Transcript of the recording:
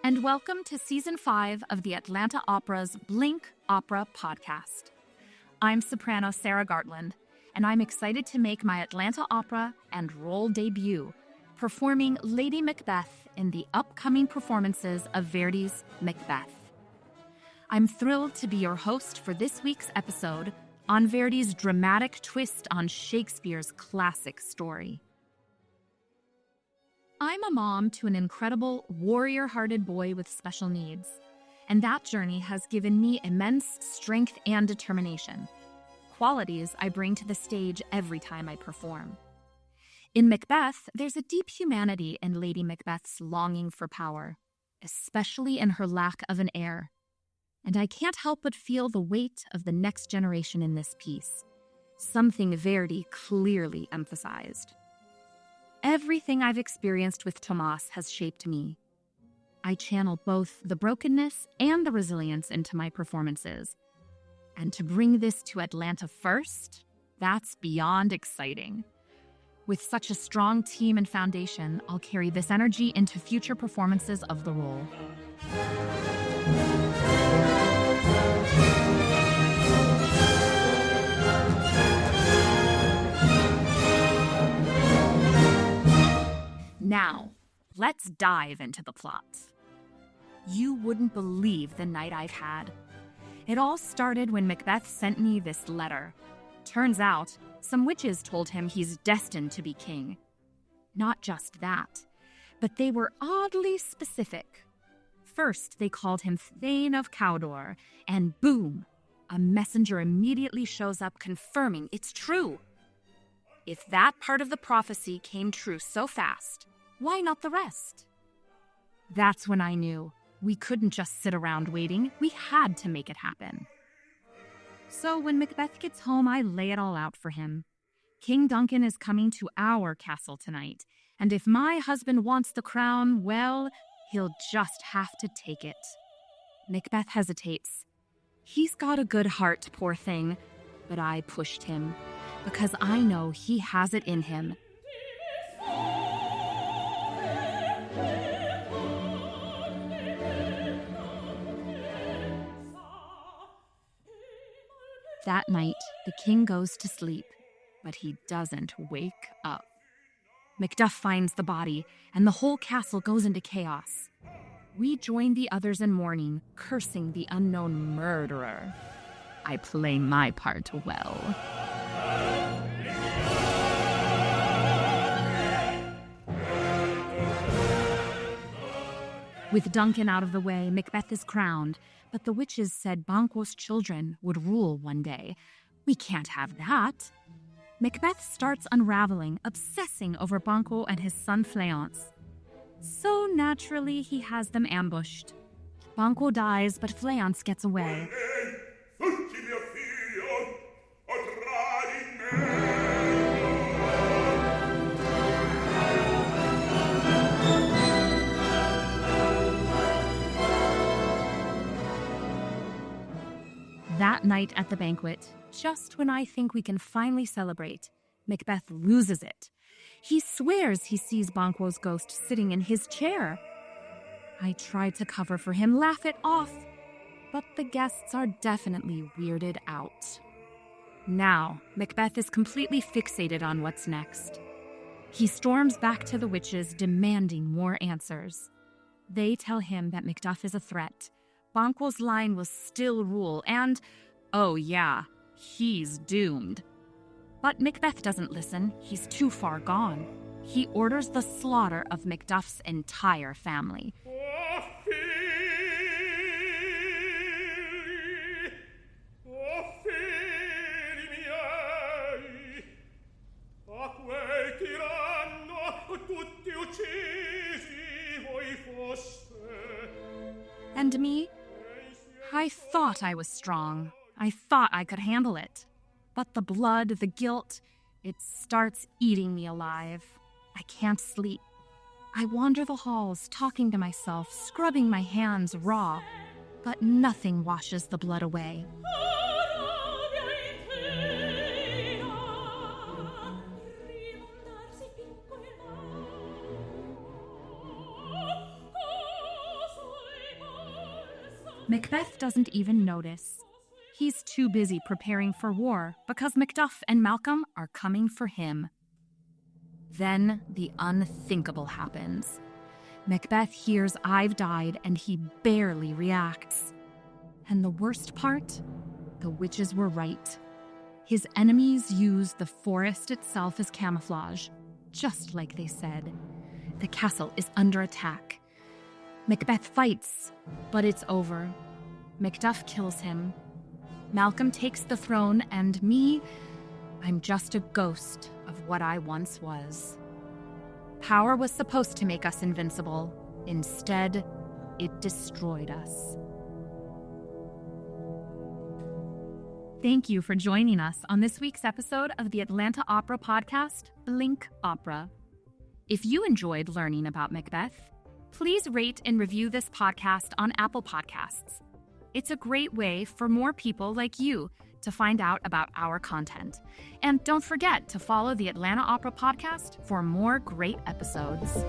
and welcome to Season 5 of the Atlanta Opera's BlinkOpera podcast. I'm Soprano Sara Gartland, and I'm excited to make my Atlanta Opera and role debut, performing Lady Macbeth in the upcoming performances of Verdi's Macbeth. I'm thrilled to be your host for this week's episode on Verdi's dramatic twist on Shakespeare's classic story. I'm a mom to an incredible, warrior-hearted boy with special needs, and that journey has given me immense strength and determination, qualities I bring to the stage every time I perform. In Macbeth, there's a deep humanity in Lady Macbeth's longing for power, especially in her lack of an heir, and I can't help but feel the weight of the next generation in this piece, something Verdi clearly emphasized. Everything I've experienced with Tomas has shaped me. I channel both the brokenness and the resilience into my performances. And to bring this to Atlanta first, that's beyond exciting. With such a strong team and foundation, I'll carry this energy into future performances of the role. Now, let's dive into the plot. You wouldn't believe the night I've had. It all started when Macbeth sent me this letter. Turns out, some witches told him he's destined to be king. Not just that, but they were oddly specific. First, they called him Thane of Cawdor, and boom, a messenger immediately shows up confirming it's true. If that part of the prophecy came true so fast, why not the rest? That's when I knew we couldn't just sit around waiting. We had to make it happen. So when Macbeth gets home, I lay it all out for him. King Duncan is coming to our castle tonight, and if my husband wants the crown, well, he'll just have to take it. Macbeth hesitates. He's got a good heart, poor thing, but I pushed him because I know he has it in him. That night, the king goes to sleep, but he doesn't wake up. Macduff finds the body, and the whole castle goes into chaos. We join the others in mourning, cursing the unknown murderer. I play my part well. With Duncan out of the way, Macbeth is crowned, but the witches said Banquo's children would rule one day. We can't have that. Macbeth starts unraveling, obsessing over Banquo and his son Fleance. So naturally, he has them ambushed. Banquo dies, but Fleance gets away. That night at the banquet, just when I think we can finally celebrate, Macbeth loses it. He swears he sees Banquo's ghost sitting in his chair. I try to cover for him, laugh it off, but the guests are definitely weirded out. Now, Macbeth is completely fixated on what's next. He storms back to the witches, demanding more answers. They tell him that Macduff is a threat. Banquo's line will still rule, and, oh yeah, he's doomed. But Macbeth doesn't listen. He's too far gone. He orders the slaughter of Macduff's entire family. And me? I thought I was strong. I thought I could handle it. But the blood, the guilt, it starts eating me alive. I can't sleep. I wander the halls, talking to myself, scrubbing my hands raw. But nothing washes the blood away. Macbeth doesn't even notice. He's too busy preparing for war because Macduff and Malcolm are coming for him. Then the unthinkable happens. Macbeth hears I've died and he barely reacts. And the worst part? The witches were right. His enemies use the forest itself as camouflage, just like they said. The castle is under attack. Macbeth fights, but it's over. Macduff kills him. Malcolm takes the throne, and me, I'm just a ghost of what I once was. Power was supposed to make us invincible. Instead, it destroyed us. Thank you for joining us on this week's episode of the Atlanta Opera podcast, BlinkOpera. If you enjoyed learning about Macbeth, please rate and review this podcast on Apple Podcasts. It's a great way for more people like you to find out about our content. And don't forget to follow the Atlanta Opera podcast for more great episodes.